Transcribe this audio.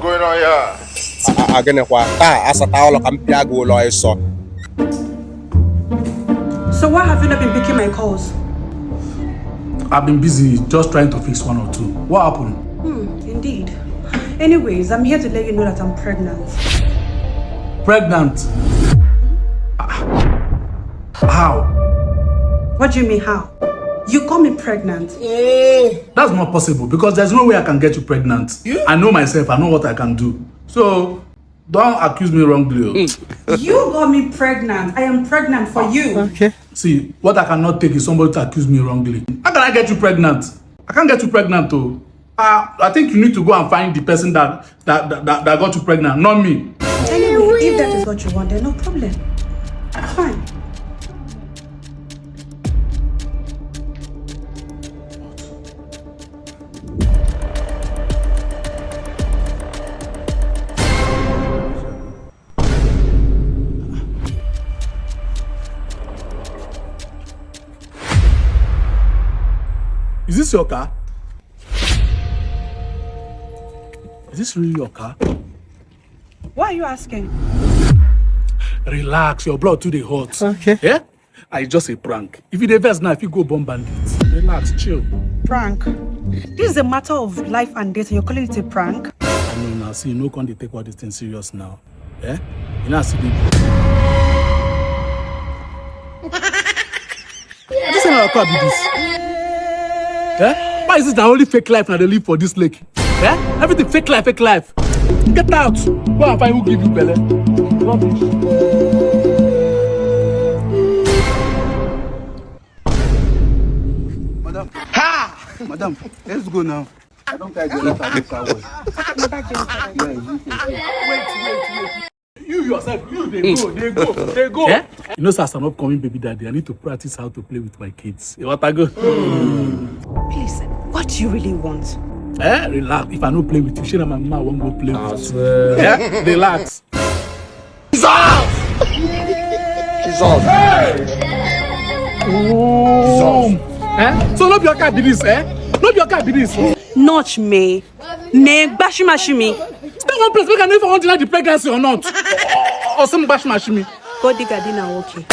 going on here? Again, So why have you not been picking my calls? I've been busy just trying to fix one or two. What happened? Indeed. Anyways, I'm here to let you know that I'm pregnant. Pregnant? How? What do you mean how? You call me pregnant. That's not possible because there's no way I can get you pregnant. Yeah. I know myself, I know what I can do. So, don't accuse me wrongly. You got me pregnant. I am pregnant for you. Okay. See, what I cannot take is somebody to accuse me wrongly. How can I get you pregnant? I can't get you pregnant though. I think you need to go and find the person that got you pregnant, not me. Anyway, if that is what you want, then no problem. Fine. Is this your car? Is this really your car? Why are you asking? Relax, your blood too dey hot. Okay. Yeah? I just a prank. If you dey vex now, if you go bomb bandits, relax, chill. Prank? This is a matter of life and death and you're calling it a prank? I know now, see, no one dey take all this thing serious now. Yeah? You know, see people. This ain't our car be this. Yeah? Why is it that only fake life now they live for this lake? Yeah? Everything fake life, fake life. Get out. Go and find who give you belly. Rubbish. Madam. Ha! Madam, let's go now. I don't care if Wait. You yourself, they go. Yeah? You know, sir, as an upcoming baby daddy, I need to practice how to play with my kids. You want to go? Please, what do you really want? Relax. If I don't play with you, Shana, my mama won't go play with you. Yeah? Relax. Jesus! Oh. So no be your car be this, No be your car be this. Not me. Me, bashimashimi. Stay one place, we can never deny the pregnancy or not. Or some bashimashimi. Go dig a dinner, okay?